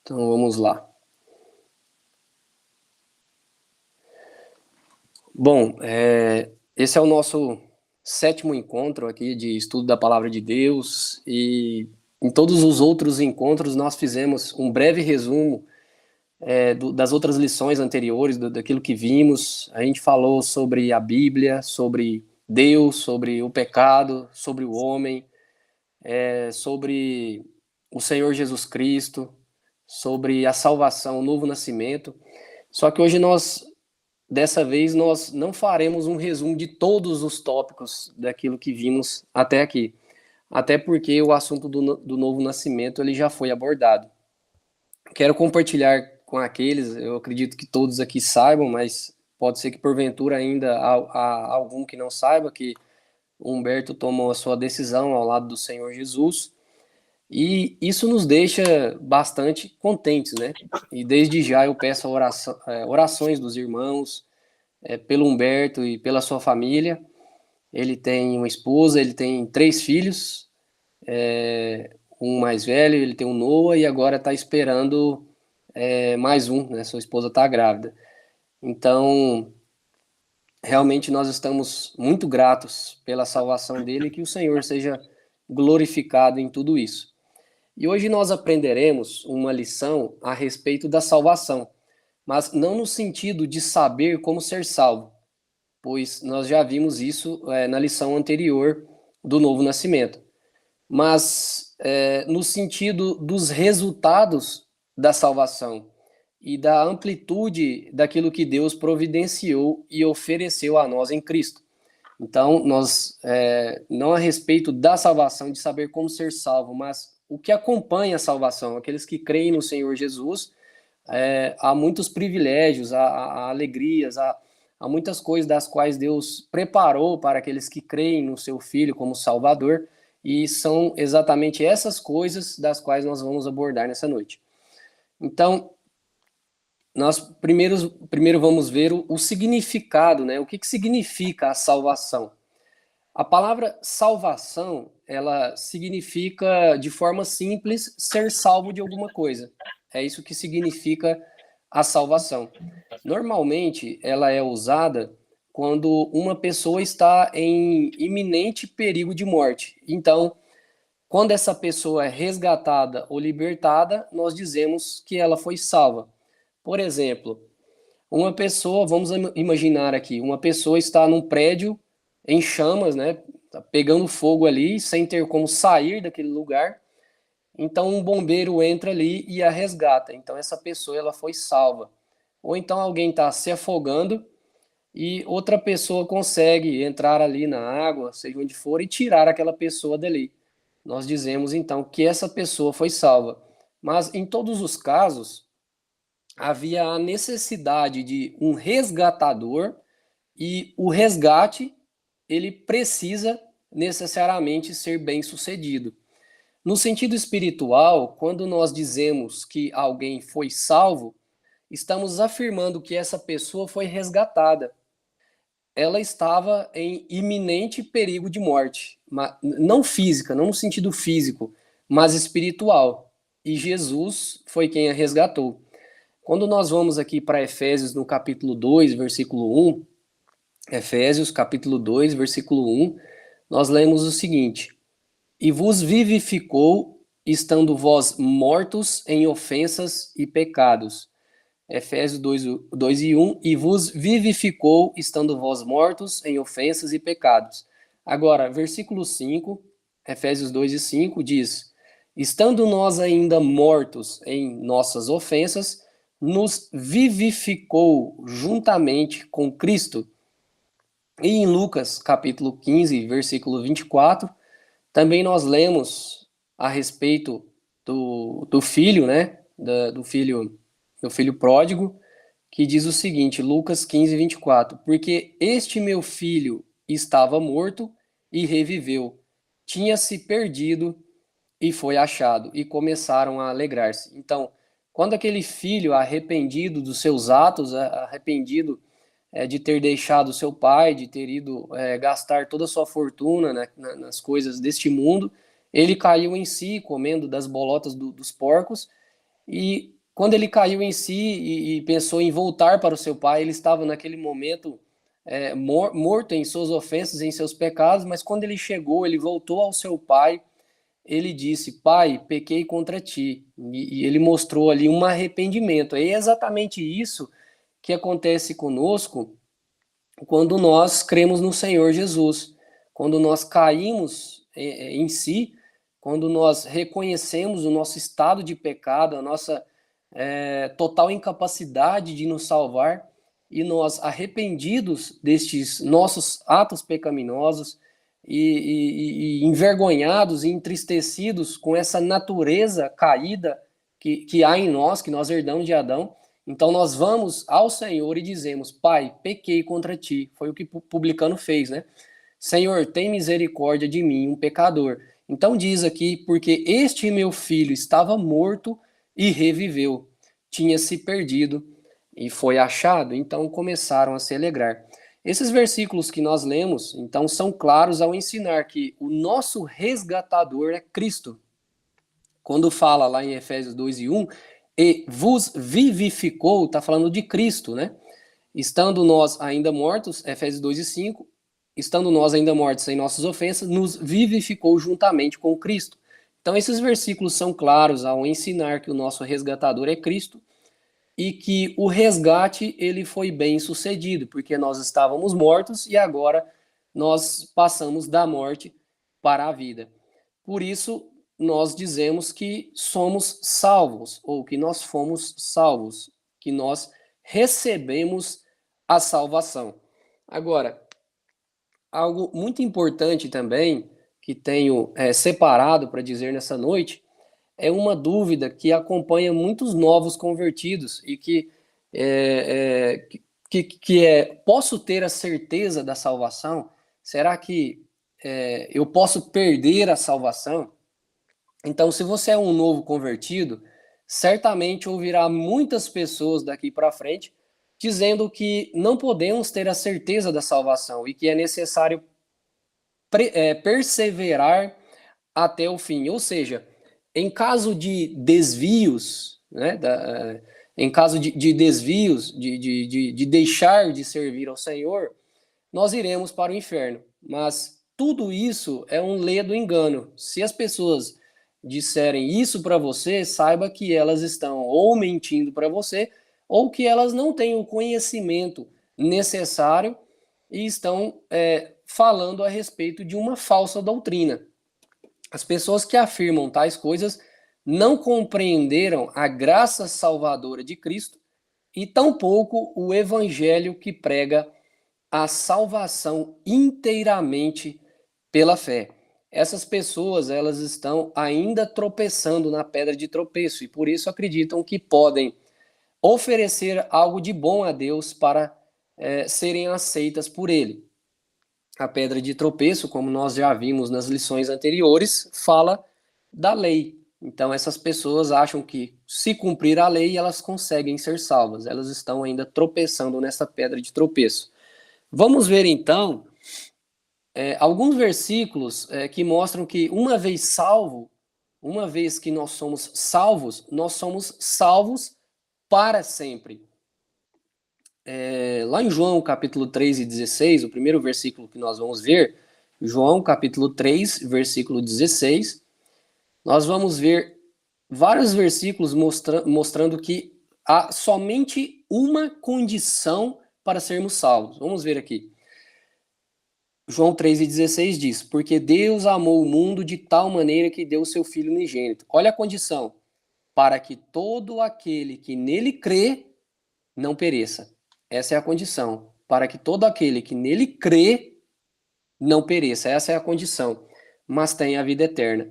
Então vamos lá. Bom, esse é o nosso 7º encontro aqui de estudo da Palavra de Deus, e em todos os outros encontros nós fizemos um breve resumo das outras lições anteriores, daquilo que vimos. A gente falou sobre a Bíblia, sobre Deus, sobre o pecado, sobre o homem, sobre o Senhor Jesus Cristo, sobre a salvação, o novo nascimento. Só que hoje dessa vez nós não faremos um resumo de todos os tópicos daquilo que vimos até aqui, até porque o assunto do novo nascimento ele já foi abordado. Quero compartilhar com aqueles, eu acredito que todos aqui saibam, mas pode ser que porventura ainda há algum que não saiba, que o Humberto tomou a sua decisão ao lado do Senhor Jesus, e isso nos deixa bastante contentes, né? E desde já eu peço orações dos irmãos, pelo Humberto e pela sua família. Ele tem uma esposa, ele tem 3 filhos, um mais velho, ele tem um Noah, e agora está esperando mais um, né? Sua esposa está grávida. Então, realmente nós estamos muito gratos pela salvação dele, e que o Senhor seja glorificado em tudo isso. E hoje nós aprenderemos uma lição a respeito da salvação, mas não no sentido de saber como ser salvo, pois nós já vimos isso na lição anterior do novo nascimento, mas no sentido dos resultados da salvação e da amplitude daquilo que Deus providenciou e ofereceu a nós em Cristo. Então, nós, não a respeito da salvação, de saber como ser salvo, mas o que acompanha a salvação, aqueles que creem no Senhor Jesus, há muitos privilégios, há alegrias, há muitas coisas das quais Deus preparou para aqueles que creem no seu Filho como Salvador, e são exatamente essas coisas das quais nós vamos abordar nessa noite. Então, nós primeiro vamos ver o significado, né? O que significa a salvação? A palavra salvação, ela significa, de forma simples, ser salvo de alguma coisa. É isso que significa a salvação. Normalmente, ela é usada quando uma pessoa está em iminente perigo de morte. Então, quando essa pessoa é resgatada ou libertada, nós dizemos que ela foi salva. Por exemplo, uma pessoa, vamos imaginar aqui, uma pessoa está num prédio em chamas, né? Tá pegando fogo ali, sem ter como sair daquele lugar. Então um bombeiro entra ali e a resgata. Então essa pessoa ela foi salva. Ou então alguém está se afogando e outra pessoa consegue entrar ali na água, seja onde for, e tirar aquela pessoa dali. Nós dizemos então que essa pessoa foi salva. Mas em todos os casos, havia a necessidade de um resgatador, e o resgate ele precisa necessariamente ser bem sucedido. No sentido espiritual, quando nós dizemos que alguém foi salvo, estamos afirmando que essa pessoa foi resgatada. Ela estava em iminente perigo de morte, não física, não no sentido físico, mas espiritual. E Jesus foi quem a resgatou. Quando nós vamos aqui para Efésios no capítulo 2, versículo 1, Efésios capítulo 2, versículo 1, nós lemos o seguinte: E vos vivificou, estando vós mortos em ofensas e pecados. Efésios 2 e 1, e vos vivificou, estando vós mortos em ofensas e pecados. Agora, versículo 5, Efésios 2 e 5 diz: Estando nós ainda mortos em nossas ofensas, nos vivificou juntamente com Cristo. E em Lucas, capítulo 15, versículo 24, também nós lemos a respeito do filho, né? Do filho pródigo, que diz o seguinte, Lucas 15, 24: Porque este meu filho estava morto e reviveu, tinha-se perdido e foi achado, e começaram a alegrar-se. Então, quando aquele filho, arrependido dos seus atos, arrependido de ter deixado seu pai, de ter ido gastar toda a sua fortuna, né, nas coisas deste mundo, ele caiu em si, comendo das bolotas dos porcos, e quando ele caiu em si e pensou em voltar para o seu pai, ele estava naquele momento morto em suas ofensas, em seus pecados, mas quando ele chegou, ele voltou ao seu pai, ele disse: Pai, pequei contra ti. E ele mostrou ali um arrependimento. É exatamente isso que acontece conosco quando nós cremos no Senhor Jesus. Quando nós caímos em si, quando nós reconhecemos o nosso estado de pecado, a nossa total incapacidade de nos salvar, e nós, arrependidos destes nossos atos pecaminosos, e envergonhados e entristecidos com essa natureza caída que há em nós, que nós herdamos de Adão, então nós vamos ao Senhor e dizemos: Pai, pequei contra ti. Foi o que o publicano fez, né? Senhor, tem misericórdia de mim, um pecador. Então diz aqui: porque este meu filho estava morto e reviveu, tinha se perdido e foi achado. Então começaram a se alegrar. Esses versículos que nós lemos, então, são claros ao ensinar que o nosso resgatador é Cristo. Quando fala lá em Efésios 2:1, e vos vivificou, está falando de Cristo, né? Estando nós ainda mortos, Efésios 2:5, estando nós ainda mortos em nossas ofensas, nos vivificou juntamente com Cristo. Então, esses versículos são claros ao ensinar que o nosso resgatador é Cristo e que o resgate ele foi bem sucedido, porque nós estávamos mortos e agora nós passamos da morte para a vida. Por isso, nós dizemos que somos salvos, ou que nós fomos salvos, que nós recebemos a salvação. Agora, algo muito importante também, que tenho separado para dizer nessa noite, é uma dúvida que acompanha muitos novos convertidos e posso ter a certeza da salvação? Será que eu posso perder a salvação? Então, se você é um novo convertido, certamente ouvirá muitas pessoas daqui para frente dizendo que não podemos ter a certeza da salvação e que é necessário perseverar até o fim. Ou seja, em caso de desvios, né, em caso de desvios, de deixar de servir ao Senhor, nós iremos para o inferno. Mas tudo isso é um ledo engano. Se as pessoas disserem isso para você, saiba que elas estão ou mentindo para você, ou que elas não têm o conhecimento necessário e estão falando a respeito de uma falsa doutrina. As pessoas que afirmam tais coisas não compreenderam a graça salvadora de Cristo e tampouco o evangelho que prega a salvação inteiramente pela fé. Essas pessoas, elas estão ainda tropeçando na pedra de tropeço e por isso acreditam que podem oferecer algo de bom a Deus para serem aceitas por Ele. A pedra de tropeço, como nós já vimos nas lições anteriores, fala da lei. Então essas pessoas acham que se cumprir a lei, elas conseguem ser salvas. Elas estão ainda tropeçando nessa pedra de tropeço. Vamos ver então alguns versículos que mostram que uma vez salvo, uma vez que nós somos salvos para sempre. Lá em João capítulo 3 e 16, o primeiro versículo que nós vamos ver, João capítulo 3, versículo 16, nós vamos ver vários versículos mostrando que há somente uma condição para sermos salvos. Vamos ver aqui. João 3,16 diz: porque Deus amou o mundo de tal maneira que deu o seu Filho unigênito. Olha a condição: para que todo aquele que nele crê não pereça. Essa é a condição. Para que todo aquele que nele crê não pereça. Essa é a condição. Mas tenha a vida eterna.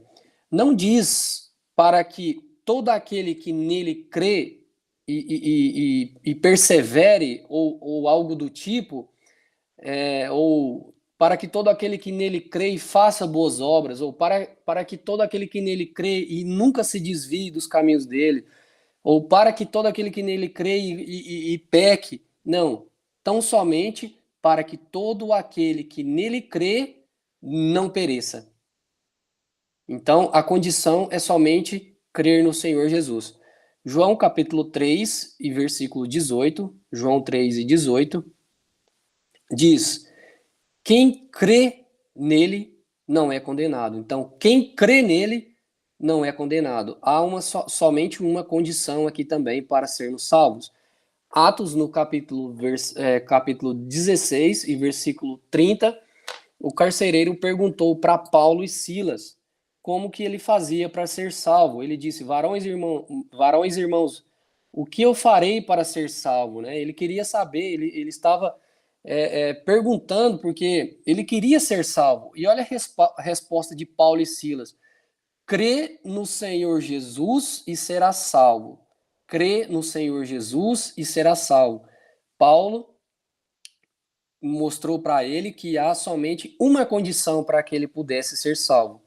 Não diz para que todo aquele que nele crê e persevere, ou algo do tipo, ou para que todo aquele que nele crê e faça boas obras, ou para que todo aquele que nele crê e nunca se desvie dos caminhos dele, ou para que todo aquele que nele crê e peque. Não, tão somente para que todo aquele que nele crê não pereça. Então, a condição é somente crer no Senhor Jesus. João capítulo 3 e versículo 18, João 3 e 18, diz: quem crê nele não é condenado. Então, quem crê nele não é condenado. Há somente uma condição aqui também para sermos salvos. Atos, no capítulo 16 e versículo 30, o carcereiro perguntou para Paulo e Silas como que ele fazia para ser salvo. Ele disse: varões irmãos, o que eu farei para ser salvo? Né? Ele queria saber, ele estava perguntando porque ele queria ser salvo. E olha a resposta de Paulo e Silas: crê no Senhor Jesus e será salvo. Crê no Senhor Jesus e será salvo. Paulo mostrou para ele que há somente uma condição para que ele pudesse ser salvo.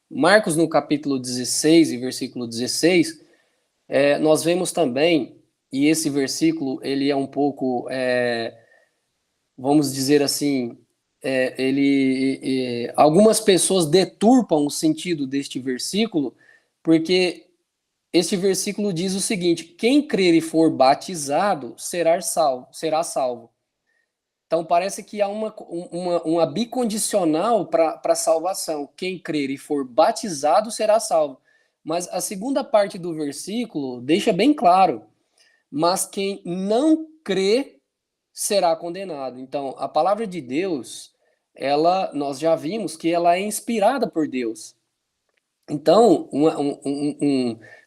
Marcos, no capítulo 16 e versículo 16, nós vemos também, e esse versículo ele é um pouco, vamos dizer assim, algumas pessoas deturpam o sentido deste versículo, porque este versículo diz o seguinte: quem crer e for batizado será salvo. Então parece que há uma bicondicional para a salvação. Quem crer e for batizado será salvo. Mas a segunda parte do versículo deixa bem claro: mas quem não crê será condenado. Então, a palavra de Deus, nós já vimos que ela é inspirada por Deus. Então,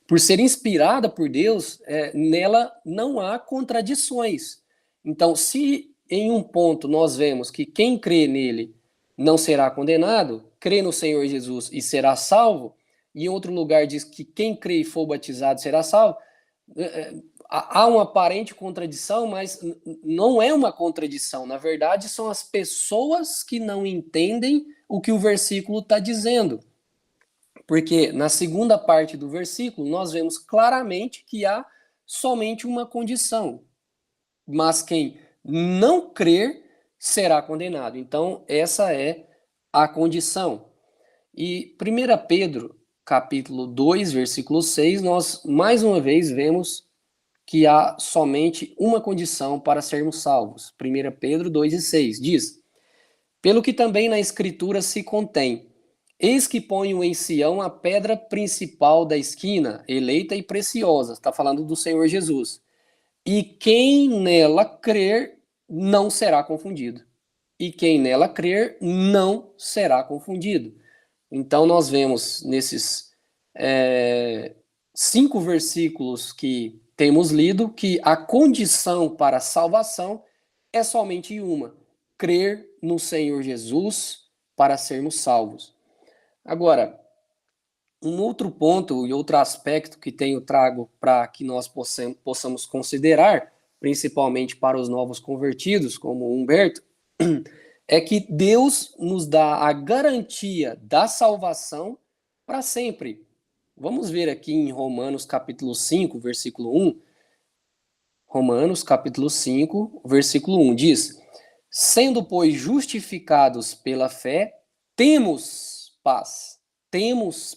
por ser inspirada por Deus, nela não há contradições. Então, se em um ponto nós vemos que quem crê nele não será condenado, crê no Senhor Jesus e será salvo, e em outro lugar diz que quem crê e for batizado será salvo, há uma aparente contradição, mas não é uma contradição. Na verdade, são as pessoas que não entendem o que o versículo está dizendo. Porque na segunda parte do versículo, nós vemos claramente que há somente uma condição. Mas quem não crer será condenado. Então, essa é a condição. E 1 Pedro, capítulo 2, versículo 6, nós mais uma vez vemos que há somente uma condição para sermos salvos. 1 Pedro 2 e 6 diz: pelo que também na Escritura se contém: eis que ponho em Sião a pedra principal da esquina, eleita e preciosa. Está falando do Senhor Jesus. E quem nela crer não será confundido. E quem nela crer não será confundido. Então nós vemos nesses 5 versículos que temos lido que a condição para a salvação é somente uma: crer no Senhor Jesus para sermos salvos. Agora, um outro ponto e outro aspecto que tenho trago para que nós possamos considerar, principalmente para os novos convertidos, como Humberto, é que Deus nos dá a garantia da salvação para sempre. Vamos ver aqui em Romanos capítulo 5, versículo 1. Romanos capítulo 5, versículo 1 diz: sendo, pois, justificados pela fé, temos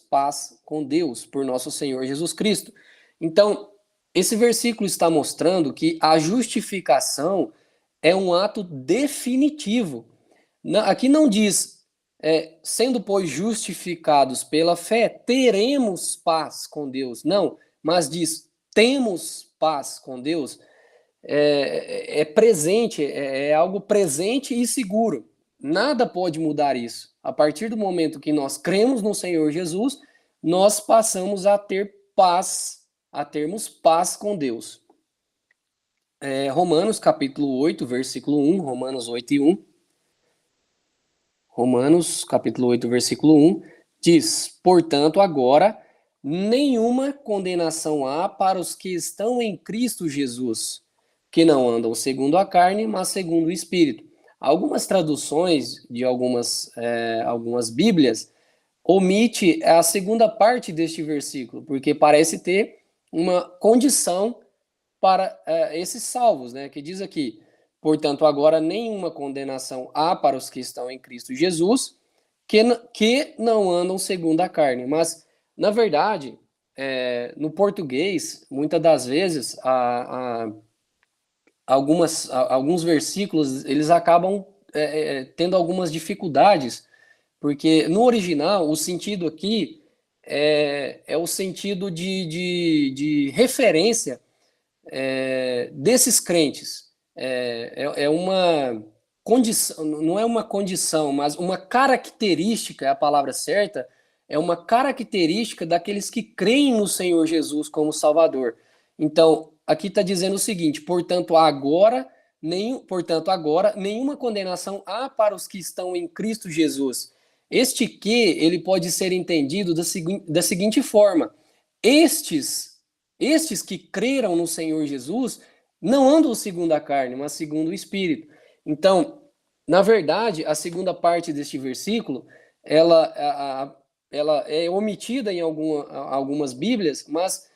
paz com Deus por nosso Senhor Jesus Cristo. Então, esse versículo está mostrando que a justificação é um ato definitivo. Aqui não diz, sendo, pois, justificados pela fé, teremos paz com Deus. Não, mas diz, temos paz com Deus. Presente, é algo presente e seguro. Nada pode mudar isso. A partir do momento que nós cremos no Senhor Jesus, nós passamos a ter paz, a termos paz com Deus. Romanos capítulo 8, versículo 1, Romanos 8 e 1. Romanos capítulo 8, versículo 1, diz: portanto, agora, nenhuma condenação há para os que estão em Cristo Jesus, que não andam segundo a carne, mas segundo o Espírito. Algumas traduções de algumas Bíblias omite a segunda parte deste versículo, porque parece ter uma condição para esses salvos, né? Que diz aqui: portanto, agora nenhuma condenação há para os que estão em Cristo Jesus, que não andam segundo a carne. Mas, na verdade, no português, muitas das vezes, alguns versículos, eles acabam tendo algumas dificuldades, porque no original, o sentido aqui é o sentido de referência desses crentes. Uma condição, não é uma condição, mas uma característica, é a palavra certa, é uma característica daqueles que creem no Senhor Jesus como Salvador. Então, aqui está dizendo o seguinte: portanto, agora, nenhuma condenação há para os que estão em Cristo Jesus. Este que, ele pode ser entendido da seguinte forma: estes que creram no Senhor Jesus não andam segundo a carne, mas segundo o Espírito. Então, na verdade, a segunda parte deste versículo, ela é omitida em algumas Bíblias, mas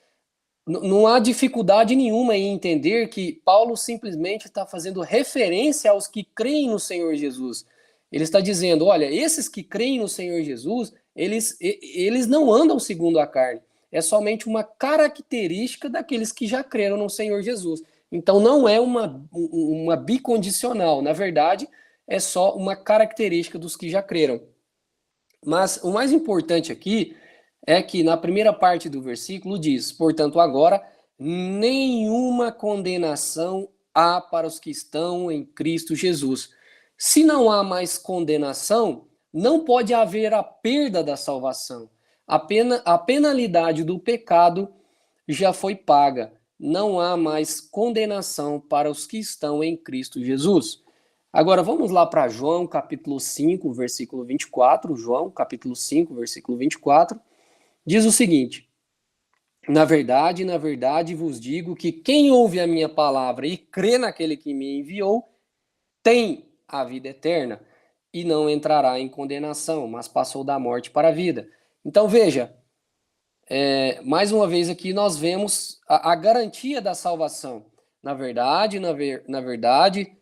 não há dificuldade nenhuma em entender que Paulo simplesmente está fazendo referência aos que creem no Senhor Jesus. Ele está dizendo, olha, esses que creem no Senhor Jesus, eles não andam segundo a carne. É somente uma característica daqueles que já creram no Senhor Jesus. Então não é uma bicondicional. Na verdade, é só uma característica dos que já creram. Mas o mais importante aqui é que na primeira parte do versículo diz, portanto, agora, nenhuma condenação há para os que estão em Cristo Jesus. Se não há mais condenação, não pode haver a perda da salvação. A penalidade do pecado já foi paga. Não há mais condenação para os que estão em Cristo Jesus. Agora vamos lá para João, capítulo 5, versículo 24. João, capítulo 5, versículo 24. Diz o seguinte: na verdade vos digo que quem ouve a minha palavra e crê naquele que me enviou, tem a vida eterna e não entrará em condenação, mas passou da morte para a vida. Então veja, mais uma vez aqui nós vemos a garantia da salvação. Na verdade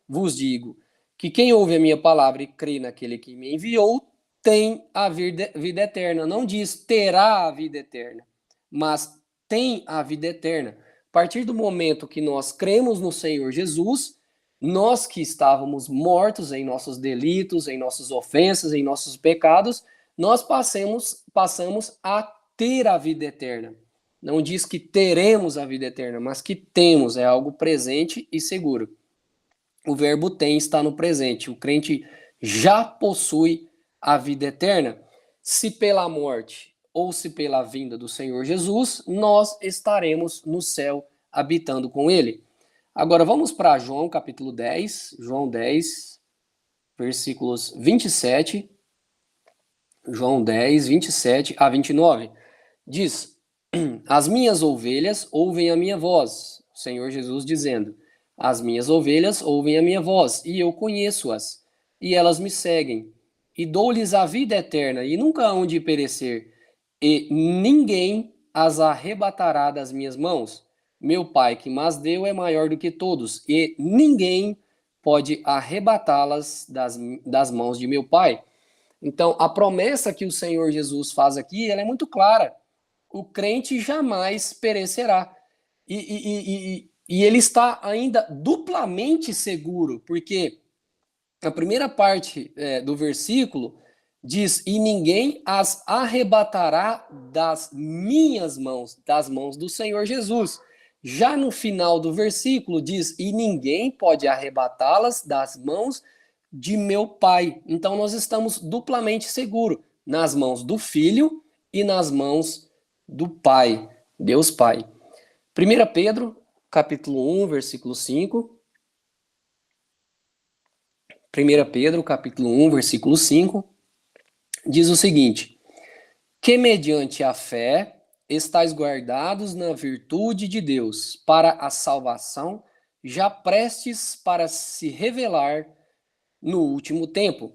vos digo que quem ouve a minha palavra e crê naquele que me enviou, tem a vida eterna. Não diz terá a vida eterna, mas tem a vida eterna. A partir do momento que nós cremos no Senhor Jesus, nós que estávamos mortos em nossos delitos, em nossas ofensas, em nossos pecados, nós passamos a ter a vida eterna. Não diz que teremos a vida eterna, mas que temos, é algo presente e seguro. O verbo tem está no presente. O crente já possui a vida eterna. Se pela morte ou se pela vinda do Senhor Jesus, nós estaremos no céu habitando com ele. Agora vamos para João capítulo 10, João 10, versículos 27, João 10, 27 a 29. Diz, as minhas ovelhas ouvem a minha voz, o Senhor Jesus dizendo, as minhas ovelhas ouvem a minha voz, e eu conheço-as, e elas me seguem, e dou-lhes a vida eterna, e nunca hão de perecer, e ninguém as arrebatará das minhas mãos. Meu Pai que mas deu é maior do que todos, e ninguém pode arrebatá-las das mãos de meu Pai. Então, a promessa que o Senhor Jesus faz aqui, ela é muito clara. O crente jamais perecerá. E ele está ainda duplamente seguro, porque a primeira parte do versículo diz, e ninguém as arrebatará das minhas mãos, das mãos do Senhor Jesus. Já no final do versículo diz, e ninguém pode arrebatá-las das mãos de meu Pai. Então nós estamos duplamente seguros, nas mãos do Filho e nas mãos do Pai, Deus Pai. 1 Pedro, capítulo 1, versículo 5. 1 Pedro, capítulo 1, versículo 5, diz o seguinte, que mediante a fé estáis guardados na virtude de Deus, para a salvação, já prestes para se revelar no último tempo.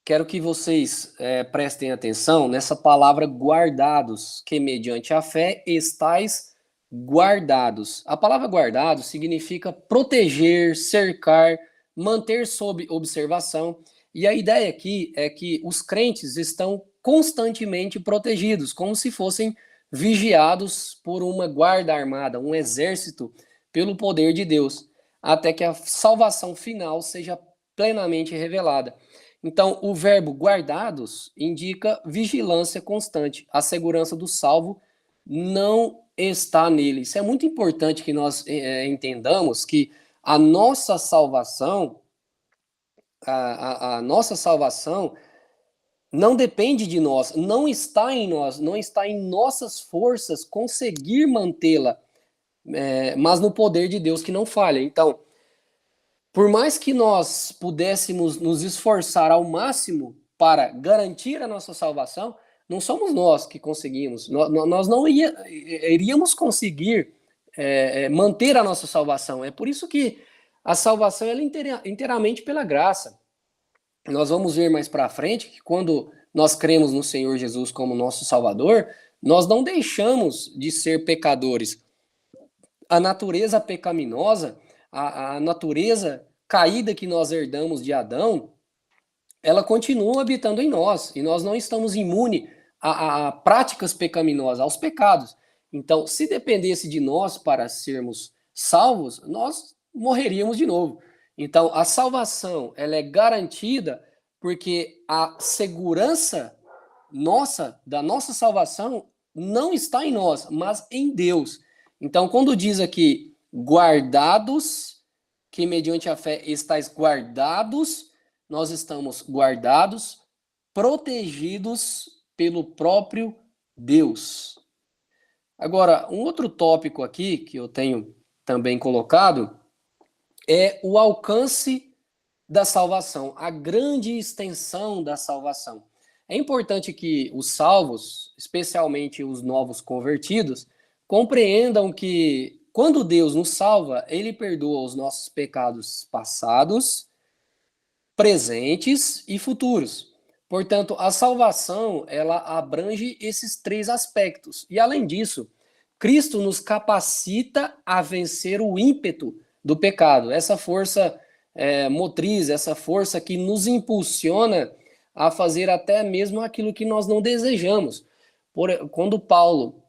Quero que vocês prestem atenção nessa palavra guardados, que mediante a fé estáis guardados. A palavra guardados significa proteger, cercar, manter sob observação. E a ideia aqui é que os crentes estão constantemente protegidos, como se fossem vigiados por uma guarda armada, um exército, pelo poder de Deus, até que a salvação final seja plenamente revelada. Então, o verbo guardados indica vigilância constante. A segurança do salvo não está nele. Isso é muito importante que nós entendamos que a nossa salvação, a nossa salvação não depende de nós, não está em nós, não está em nossas forças conseguir mantê-la, mas no poder de Deus que não falha. Então, por mais que nós pudéssemos nos esforçar ao máximo para garantir a nossa salvação, não somos nós que conseguimos. Nós não iríamos conseguir manter a nossa salvação. É por isso que a salvação é inteiramente pela graça. Nós vamos ver mais para frente que quando nós cremos no Senhor Jesus como nosso Salvador, nós não deixamos de ser pecadores. A natureza pecaminosa, a natureza caída que nós herdamos de Adão, ela continua habitando em nós, e nós não estamos imunes a práticas pecaminosas, aos pecados. Então, se dependesse de nós para sermos salvos, nós morreríamos de novo. Então, a salvação, ela é garantida porque a segurança da nossa salvação, não está em nós, mas em Deus. Então, quando diz aqui, guardados, que mediante a fé estáis guardados, nós estamos guardados, protegidos pelo próprio Deus. Agora, um outro tópico aqui, que eu tenho também colocado, é o alcance da salvação, a grande extensão da salvação. É importante que os salvos, especialmente os novos convertidos, compreendam que quando Deus nos salva, ele perdoa os nossos pecados passados, presentes e futuros. Portanto, a salvação, ela abrange esses três aspectos. E além disso, Cristo nos capacita a vencer o ímpeto do pecado, essa força motriz, essa força que nos impulsiona a fazer até mesmo aquilo que nós não desejamos. Quando Paulo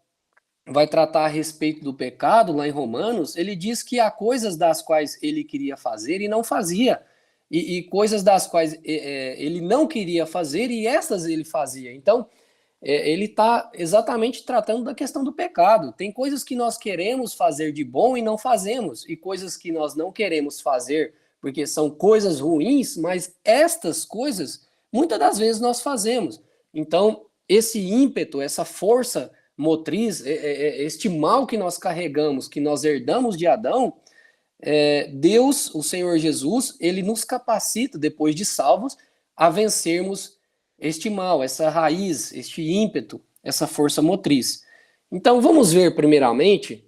vai tratar a respeito do pecado, lá em Romanos, ele diz que há coisas das quais ele queria fazer e não fazia, e coisas das quais ele não queria fazer e essas ele fazia. Então, ele está exatamente tratando da questão do pecado. Tem coisas que nós queremos fazer de bom e não fazemos, e coisas que nós não queremos fazer porque são coisas ruins, mas estas coisas, muitas das vezes nós fazemos. Então, esse ímpeto, essa força motriz, este mal que nós carregamos, que nós herdamos de Adão, Deus, o Senhor Jesus, ele nos capacita, depois de salvos, a vencermos este mal, essa raiz, este ímpeto, essa força motriz. Então, vamos ver primeiramente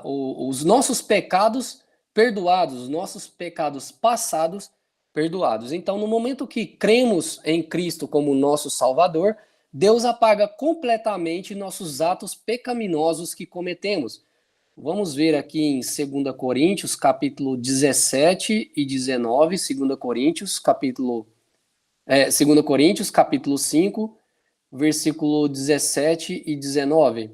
os nossos pecados perdoados, os nossos pecados passados perdoados. Então, no momento que cremos em Cristo como nosso Salvador, Deus apaga completamente nossos atos pecaminosos que cometemos. Vamos ver aqui em 2 Coríntios, capítulo 17 e 19, 2 Coríntios, capítulo 5, versículo 17 e 19.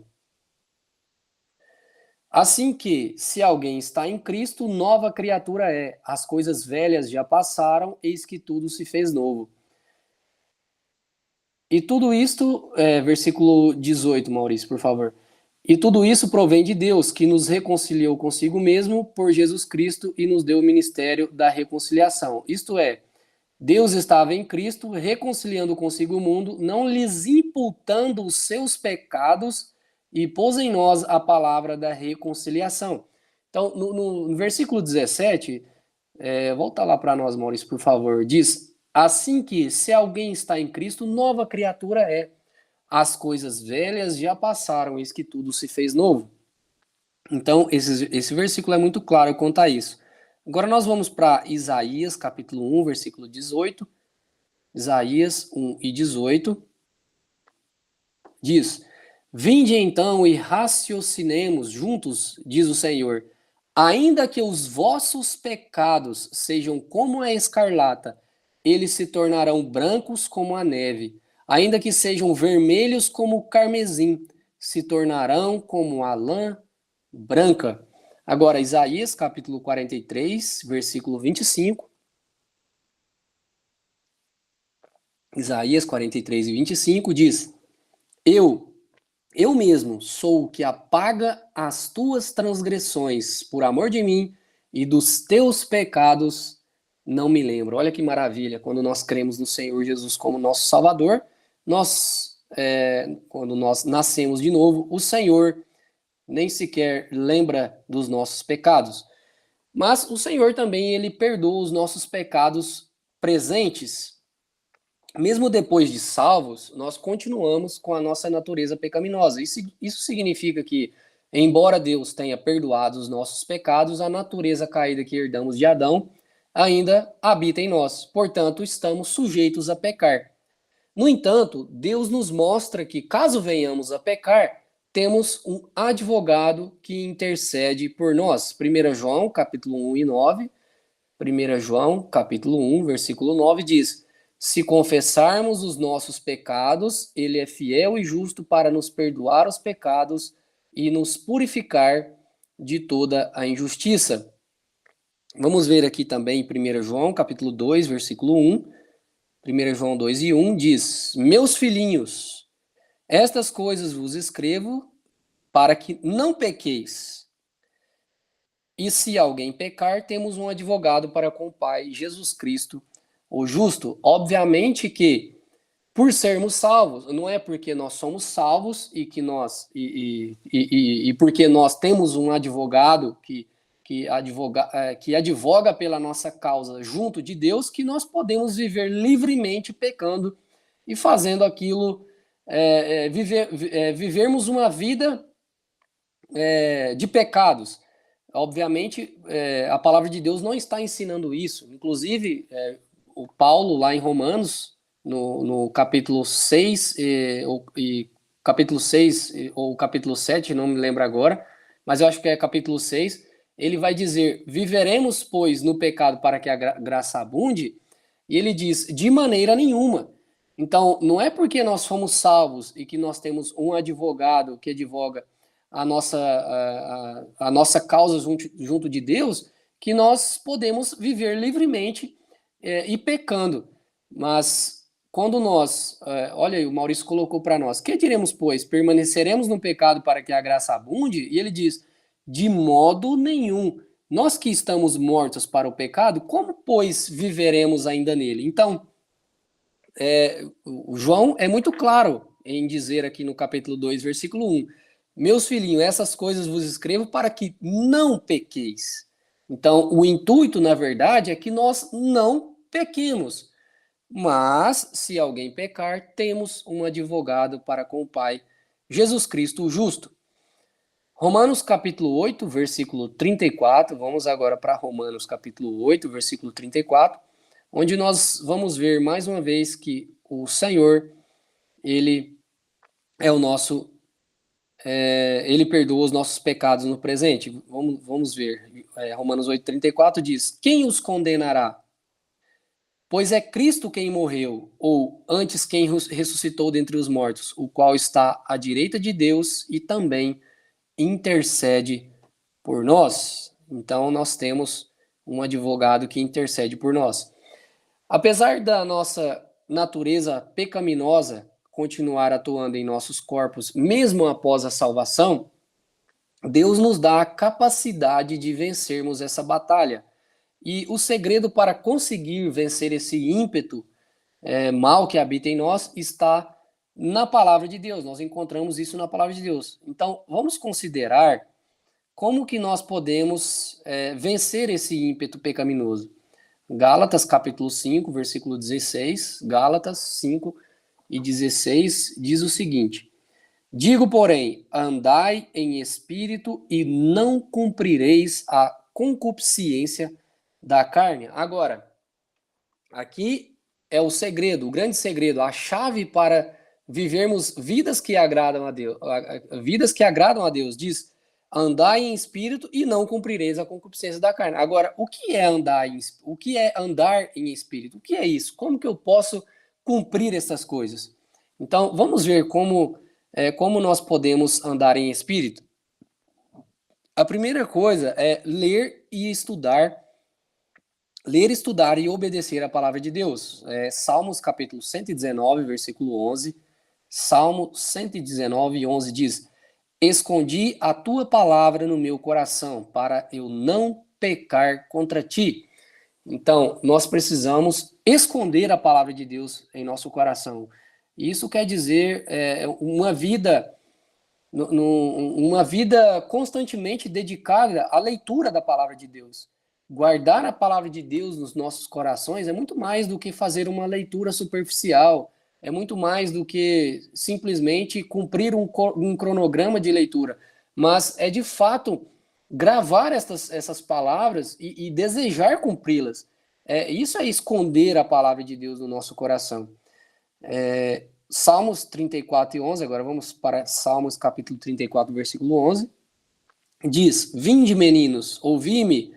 Assim que, se alguém está em Cristo, nova criatura é. As coisas velhas já passaram, eis que tudo se fez novo. E tudo isto, versículo 18, Maurício, por favor. E tudo isso provém de Deus, que nos reconciliou consigo mesmo por Jesus Cristo e nos deu o ministério da reconciliação. Isto é, Deus estava em Cristo, reconciliando consigo o mundo, não lhes imputando os seus pecados, e pôs em nós a palavra da reconciliação. Então, no versículo 17, volta lá para nós, Maurício, por favor, diz, assim que, se alguém está em Cristo, nova criatura é. As coisas velhas já passaram, eis que tudo se fez novo. Então, esse versículo é muito claro quanto a isso. Agora nós vamos para Isaías, capítulo 1, versículo 18. Isaías 1 e 18. Diz, vinde então e raciocinemos juntos, diz o Senhor, ainda que os vossos pecados sejam como a escarlata, eles se tornarão brancos como a neve. Ainda que sejam vermelhos como o carmesim, se tornarão como a lã branca. Agora, Isaías, capítulo 43, versículo 25. Isaías 43 e 25 diz: Eu mesmo sou o que apaga as tuas transgressões por amor de mim, e dos teus pecados não me lembro. Olha que maravilha, quando nós cremos no Senhor Jesus como nosso Salvador, quando nós nascemos de novo, o Senhor nem sequer lembra dos nossos pecados. Mas o Senhor também, ele perdoa os nossos pecados presentes. Mesmo depois de salvos, nós continuamos com a nossa natureza pecaminosa. Isso significa que, embora Deus tenha perdoado os nossos pecados, a natureza caída que herdamos de Adão ainda habita em nós. Portanto, estamos sujeitos a pecar. No entanto, Deus nos mostra que, caso venhamos a pecar, temos um advogado que intercede por nós. 1 João, capítulo 1 e 9. 1 João, capítulo 1, versículo 9 diz: Se confessarmos os nossos pecados, ele é fiel e justo para nos perdoar os pecados e nos purificar de toda a injustiça. Vamos ver aqui também em 1 João, capítulo 2, versículo 1. 1 João 2 e 1 diz: Meus filhinhos, estas coisas vos escrevo para que não pequeis. E se alguém pecar, temos um advogado para com o Pai, Jesus Cristo, o justo. Obviamente que, por sermos salvos, não é porque nós somos salvos e que porque nós temos um advogado que advoga pela nossa causa junto de Deus, que nós podemos viver livremente pecando e fazendo aquilo, vivermos uma vida de pecados. Obviamente, a palavra de Deus não está ensinando isso. Inclusive, o Paulo, lá em Romanos, no capítulo 6, capítulo 6 ou capítulo 7, não me lembro agora, mas eu acho que é capítulo 6, ele vai dizer: viveremos, pois, no pecado para que a graça abunde? E ele diz: de maneira nenhuma. Então, não é porque nós fomos salvos e que nós temos um advogado que advoga a nossa causa junto de Deus, que nós podemos viver livremente e pecando. Mas quando nós, olha aí, o Maurício colocou para nós: que diremos, pois? Permaneceremos no pecado para que a graça abunde? E ele diz: de modo nenhum. Nós que estamos mortos para o pecado, como, pois, viveremos ainda nele? Então, o João é muito claro em dizer aqui no capítulo 2, versículo 1: Meus filhinhos, essas coisas vos escrevo para que não pequeis. Então, o intuito, na verdade, é que nós não pequemos. Mas, se alguém pecar, temos um advogado para com o Pai, Jesus Cristo o justo. Romanos capítulo 8, versículo 34. Vamos agora para Romanos capítulo 8, versículo 34, onde nós vamos ver mais uma vez que o Senhor, ele é o nosso ele perdoa os nossos pecados no presente. Vamos ver. Romanos 8,34 diz: Quem os condenará? Pois é Cristo quem morreu, ou antes quem ressuscitou dentre os mortos, o qual está à direita de Deus e também intercede por nós. Então nós temos um advogado que intercede por nós. Apesar da nossa natureza pecaminosa continuar atuando em nossos corpos, mesmo após a salvação, Deus nos dá a capacidade de vencermos essa batalha. E o segredo para conseguir vencer esse ímpeto mal que habita em nós está na palavra de Deus. Nós encontramos isso na palavra de Deus. Então, vamos considerar como que nós podemos vencer esse ímpeto pecaminoso. Gálatas capítulo 5, versículo 16, Gálatas 5 e 16 diz o seguinte: Digo, porém, andai em espírito e não cumprireis a concupiscência da carne. Agora, aqui é o segredo, o grande segredo, a chave para vivermos vidas que agradam a Deus. Vidas que agradam a Deus, diz: andai em espírito e não cumprireis a concupiscência da carne. Agora, o que é andar em espírito? O que é isso? Como que eu posso cumprir essas coisas? Então, vamos ver como nós podemos andar em espírito. A primeira coisa é ler, estudar e obedecer a palavra de Deus. Salmos capítulo 119, versículo 11. Salmo 119, 11 diz: escondi a tua palavra no meu coração, para eu não pecar contra ti. Então, nós precisamos esconder a palavra de Deus em nosso coração. Isso quer dizer uma vida constantemente dedicada à leitura da palavra de Deus. Guardar a palavra de Deus nos nossos corações é muito mais do que fazer uma leitura superficial, é muito mais do que simplesmente cumprir um cronograma de leitura, mas é de fato gravar essas palavras e desejar cumpri-las. Isso é esconder a palavra de Deus no nosso coração. Salmos 34 e 11, agora vamos para Salmos capítulo 34, versículo 11, diz: vinde, meninos, ouvi-me,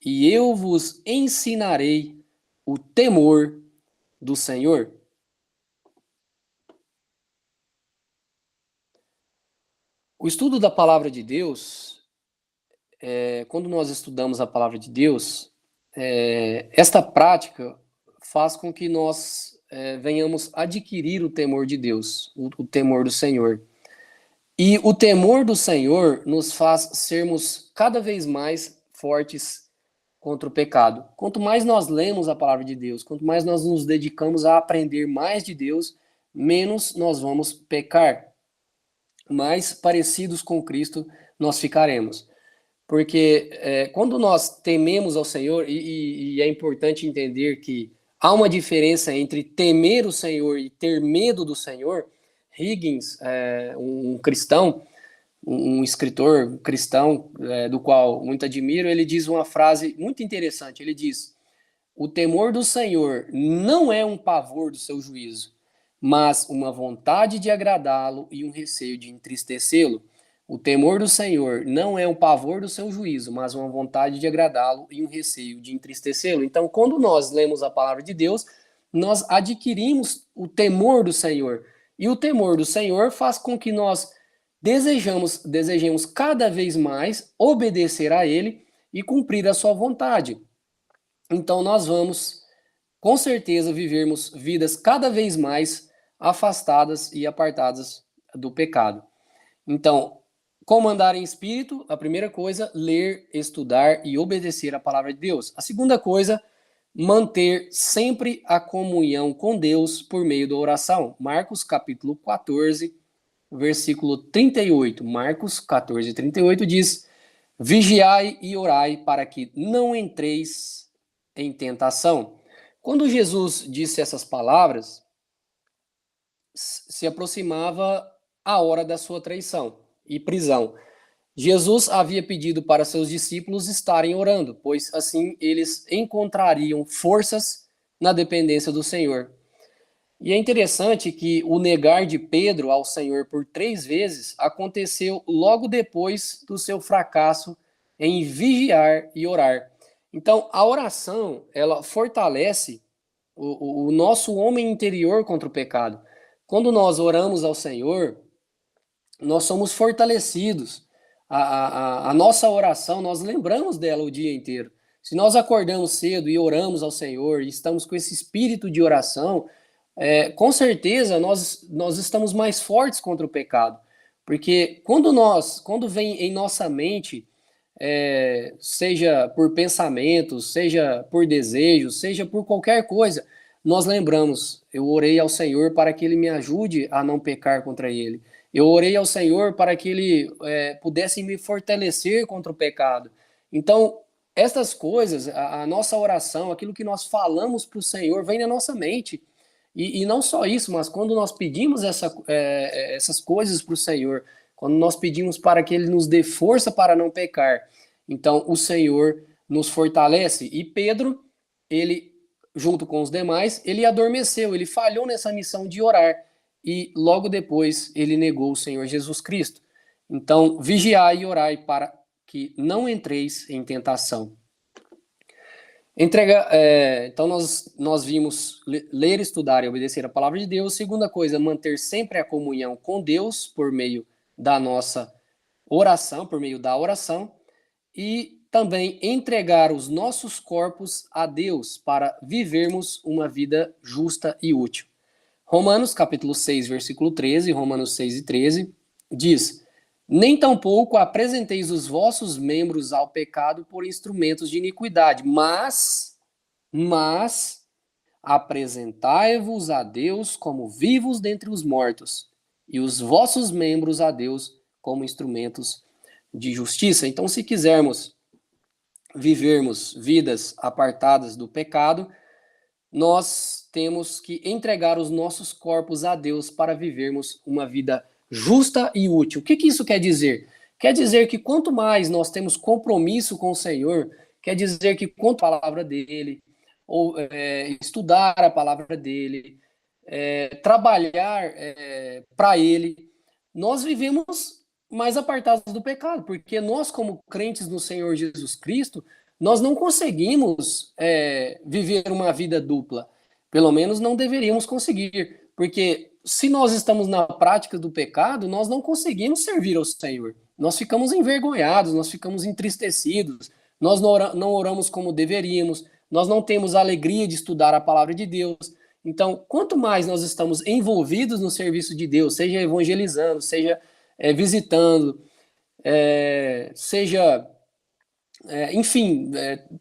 e eu vos ensinarei o temor do Senhor. O estudo da palavra de Deus, quando nós estudamos a palavra de Deus, esta prática faz com que nós venhamos adquirir o temor de Deus, o temor do Senhor. E o temor do Senhor nos faz sermos cada vez mais fortes contra o pecado. Quanto mais nós lemos a palavra de Deus, quanto mais nós nos dedicamos a aprender mais de Deus, menos nós vamos pecar. Mais parecidos com Cristo nós ficaremos. Porque quando nós tememos ao Senhor, e é importante entender que há uma diferença entre temer o Senhor e ter medo do Senhor. Higgins, um cristão, um escritor cristão, do qual muito admiro, ele diz uma frase muito interessante. Ele diz: o temor do Senhor não é um pavor do seu juízo, mas uma vontade de agradá-lo e um receio de entristecê-lo. O temor do Senhor não é um pavor do seu juízo, mas uma vontade de agradá-lo e um receio de entristecê-lo. Então, quando nós lemos a palavra de Deus, nós adquirimos o temor do Senhor. E o temor do Senhor faz com que nós desejemos cada vez mais obedecer a Ele e cumprir a sua vontade. Então, nós vamos, com certeza, vivermos vidas cada vez mais afastadas e apartadas do pecado. Então, como andar em espírito? A primeira coisa, ler, estudar e obedecer a palavra de Deus. A segunda coisa, manter sempre a comunhão com Deus por meio da oração. Marcos capítulo 14, versículo 38. Marcos 14, 38 diz: vigiai e orai para que não entreis em tentação. Quando Jesus disse essas palavras, se aproximava a hora da sua traição e prisão. Jesus havia pedido para seus discípulos estarem orando, pois assim eles encontrariam forças na dependência do Senhor. E é interessante que o negar de Pedro ao Senhor por 3 vezes aconteceu logo depois do seu fracasso em vigiar e orar. Então, a oração, ela fortalece o nosso homem interior contra o pecado. Quando nós oramos ao Senhor, nós somos fortalecidos. A nossa oração, nós lembramos dela o dia inteiro. Se nós acordamos cedo e oramos ao Senhor, e estamos com esse espírito de oração, com certeza nós estamos mais fortes contra o pecado. Porque quando vem em nossa mente, seja por pensamentos, seja por desejos, seja por qualquer coisa, nós lembramos: eu orei ao Senhor para que Ele me ajude a não pecar contra Ele. Eu orei ao Senhor para que Ele pudesse me fortalecer contra o pecado. Então, essas coisas, a nossa oração, aquilo que nós falamos para o Senhor, vem na nossa mente. E não só isso, mas quando nós pedimos essas coisas para o Senhor, quando nós pedimos para que Ele nos dê força para não pecar, então o Senhor nos fortalece. E Pedro, ele, junto com os demais, ele adormeceu, ele falhou nessa missão de orar. E logo depois ele negou o Senhor Jesus Cristo. Então, vigiai e orai para que não entreis em tentação. Então nós vimos ler, estudar e obedecer a palavra de Deus. Segunda coisa, manter sempre a comunhão com Deus por meio da nossa oração, por meio da oração. E também entregar os nossos corpos a Deus para vivermos uma vida justa e útil. Romanos capítulo 6, versículo 13, Romanos 6 e 13, diz: nem tampouco apresenteis os vossos membros ao pecado por instrumentos de iniquidade, mas apresentai-vos a Deus como vivos dentre os mortos, e os vossos membros a Deus como instrumentos de justiça. Então, se quisermos vivermos vidas apartadas do pecado, nós temos que entregar os nossos corpos a Deus para vivermos uma vida justa e útil. O que isso quer dizer? Quer dizer que quanto mais nós temos compromisso com o Senhor, quer dizer que quanto a palavra dele, ou estudar a palavra dele, trabalhar para ele, nós vivemos mais apartados do pecado, porque nós, como crentes no Senhor Jesus Cristo, nós não conseguimos viver uma vida dupla. Pelo menos não deveríamos conseguir, porque se nós estamos na prática do pecado, nós não conseguimos servir ao Senhor. Nós ficamos envergonhados, nós ficamos entristecidos, nós não oramos como deveríamos, nós não temos a alegria de estudar a palavra de Deus. Então, quanto mais nós estamos envolvidos no serviço de Deus, seja evangelizando, seja visitando, seja, enfim,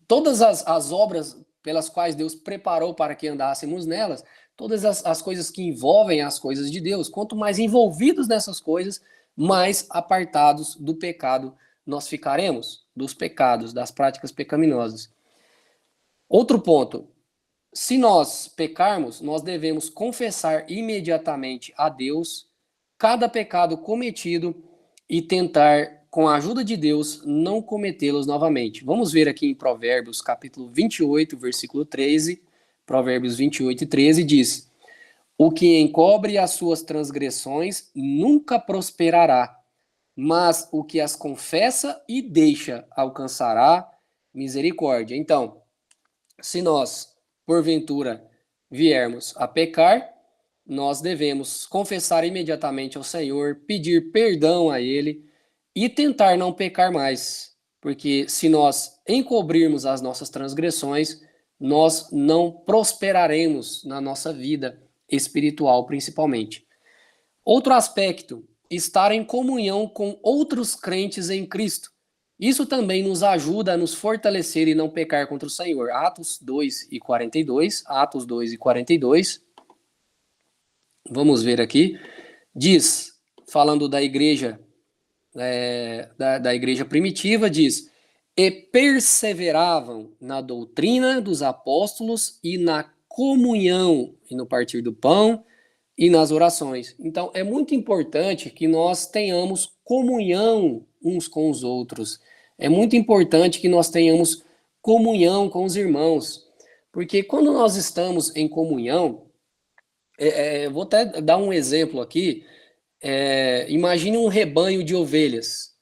todas as obras pelas quais Deus preparou para que andássemos nelas, todas as coisas que envolvem as coisas de Deus, quanto mais envolvidos nessas coisas, mais apartados do pecado nós ficaremos, dos pecados, das práticas pecaminosas. Outro ponto, se nós pecarmos, nós devemos confessar imediatamente a Deus cada pecado cometido e tentar, com a ajuda de Deus, não cometê-los novamente. Vamos ver aqui em Provérbios, capítulo 28, versículo 13. Provérbios 28 e 13 diz: o que encobre as suas transgressões nunca prosperará, mas o que as confessa e deixa alcançará misericórdia. Então, se nós, porventura, viermos a pecar, nós devemos confessar imediatamente ao Senhor, pedir perdão a Ele e tentar não pecar mais. Porque se nós encobrirmos as nossas transgressões, nós não prosperaremos na nossa vida espiritual, principalmente. Outro aspecto, estar em comunhão com outros crentes em Cristo. Isso também nos ajuda a nos fortalecer e não pecar contra o Senhor. Atos 2 e 42, Atos 2 e 42. Vamos ver aqui. Diz, falando da igreja, da igreja primitiva, diz: e perseveravam na doutrina dos apóstolos e na comunhão, e no partir do pão e nas orações. Então, é muito importante que nós tenhamos comunhão uns com os outros. É muito importante que nós tenhamos comunhão com os irmãos. Porque quando nós estamos em comunhão, vou até dar um exemplo aqui. Imagine um rebanho de ovelhas.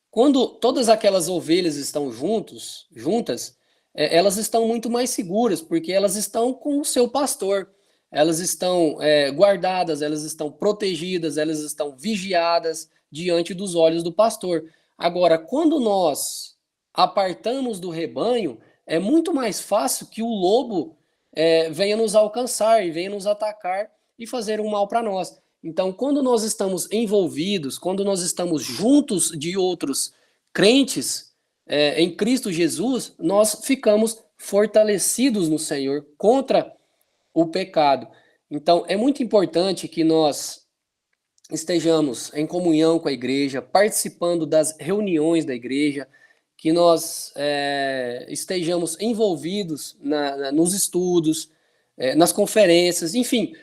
Quando todas aquelas ovelhas estão juntas, elas estão muito mais seguras, porque elas estão com o seu pastor. Elas estão guardadas, elas estão protegidas, elas estão vigiadas diante dos olhos do pastor. Agora, quando nós apartamos do rebanho, é muito mais fácil que o lobo venha nos alcançar e venha nos atacar e fazer um mal para nós. Então, quando nós estamos envolvidos, quando nós estamos juntos de outros crentes em Cristo Jesus, nós ficamos fortalecidos no Senhor contra o pecado. Então, é muito importante que nós estejamos em comunhão com a igreja, participando das reuniões da igreja, que nós estejamos envolvidos nos estudos, nas conferências, enfim,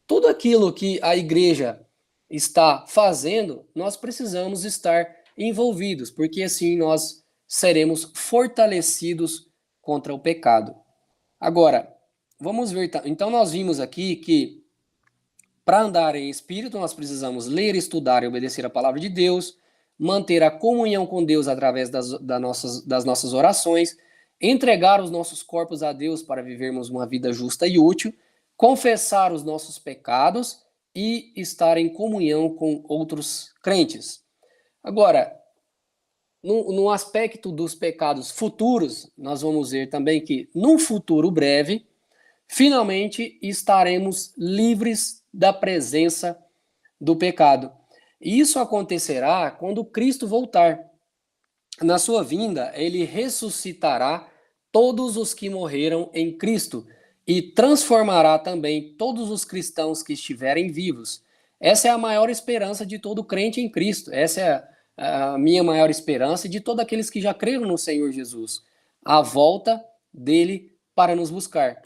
tudo aquilo que a igreja está fazendo, nós precisamos estar envolvidos, porque assim nós seremos fortalecidos contra o pecado. Agora, vamos ver, então nós vimos aqui que para andar em espírito nós precisamos ler, estudar e obedecer a palavra de Deus, manter a comunhão com Deus através das nossas orações, entregar os nossos corpos a Deus para vivermos uma vida justa e útil, confessar os nossos pecados e estar em comunhão com outros crentes. Agora, no aspecto dos pecados futuros, nós vamos ver também que, num futuro breve, finalmente estaremos livres da presença do pecado. E isso acontecerá quando Cristo voltar. Na sua vinda, ele ressuscitará todos os que morreram em Cristo e transformará também todos os cristãos que estiverem vivos. Essa é a maior esperança de todo crente em Cristo. Essa é a minha maior esperança e de todos aqueles que já creram no Senhor Jesus. A volta dele para nos buscar.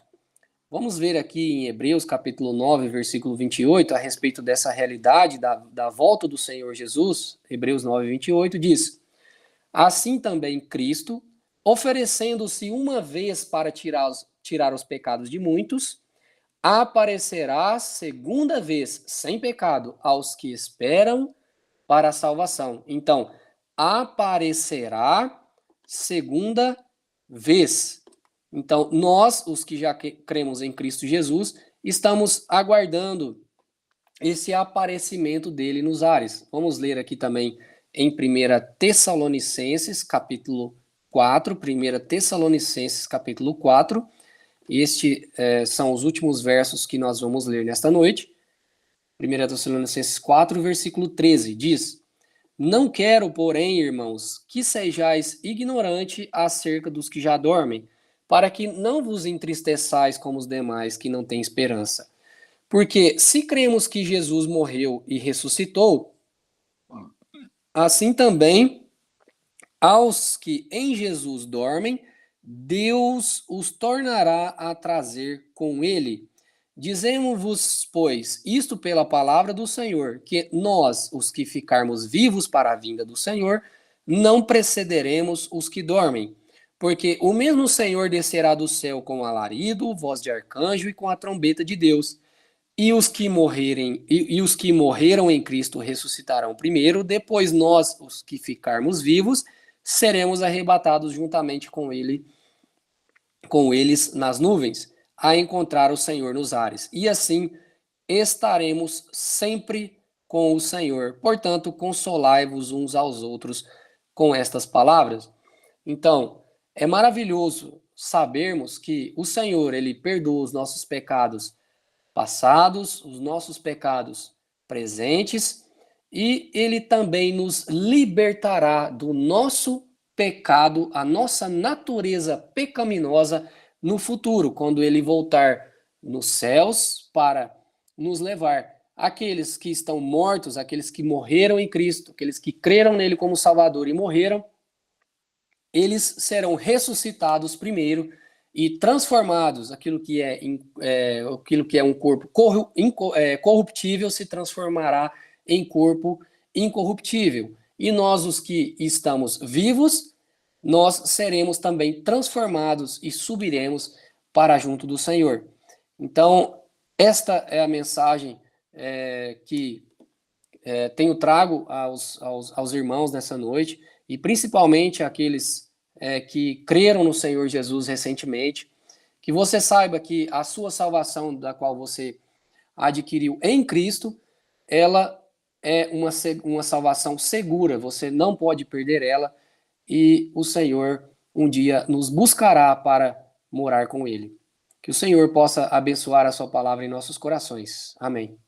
Vamos ver aqui em Hebreus capítulo 9, versículo 28, a respeito dessa realidade da volta do Senhor Jesus. Hebreus 9, 28 diz: assim também Cristo, oferecendo-se uma vez para tirar os pecados de muitos, aparecerá segunda vez sem pecado aos que esperam para a salvação. Então, aparecerá segunda vez. Então, nós, os que já cremos em Cristo Jesus, estamos aguardando esse aparecimento dele nos ares. Vamos ler aqui também em 1 Tessalonicenses, capítulo 4, 1 Tessalonicenses, capítulo 4. Este são os últimos versos que nós vamos ler nesta noite. 1 Tessalonicenses 4, versículo 13, diz: não quero, porém, irmãos, que sejais ignorante acerca dos que já dormem, para que não vos entristeçais como os demais que não têm esperança. Porque se cremos que Jesus morreu e ressuscitou, assim também aos que em Jesus dormem, Deus os tornará a trazer com ele. Dizemos-vos, pois, isto pela palavra do Senhor, que nós, os que ficarmos vivos para a vinda do Senhor, não precederemos os que dormem. Porque o mesmo Senhor descerá do céu com alarido, voz de arcanjo e com a trombeta de Deus. E os que morreram em Cristo ressuscitarão primeiro, depois nós, os que ficarmos vivos, seremos arrebatados juntamente com eles nas nuvens, a encontrar o Senhor nos ares. E assim estaremos sempre com o Senhor. Portanto, consolai-vos uns aos outros com estas palavras. Então, é maravilhoso sabermos que o Senhor, ele perdoa os nossos pecados passados, os nossos pecados presentes, e ele também nos libertará do nosso pecado, a nossa natureza pecaminosa no futuro, quando ele voltar nos céus para nos levar. Aqueles que estão mortos, aqueles que morreram em Cristo, aqueles que creram nele como Salvador e morreram, eles serão ressuscitados primeiro e transformados. Aquilo que é um corpo corruptível se transformará em corpo incorruptível. E nós, os que estamos vivos, nós seremos também transformados e subiremos para junto do Senhor. Então, esta é a mensagem que tenho trago aos irmãos nessa noite, e principalmente aqueles que creram no Senhor Jesus recentemente, que você saiba que a sua salvação, da qual você adquiriu em Cristo, ela é uma salvação segura, você não pode perder ela, e o Senhor um dia nos buscará para morar com ele. Que o Senhor possa abençoar a sua palavra em nossos corações. Amém.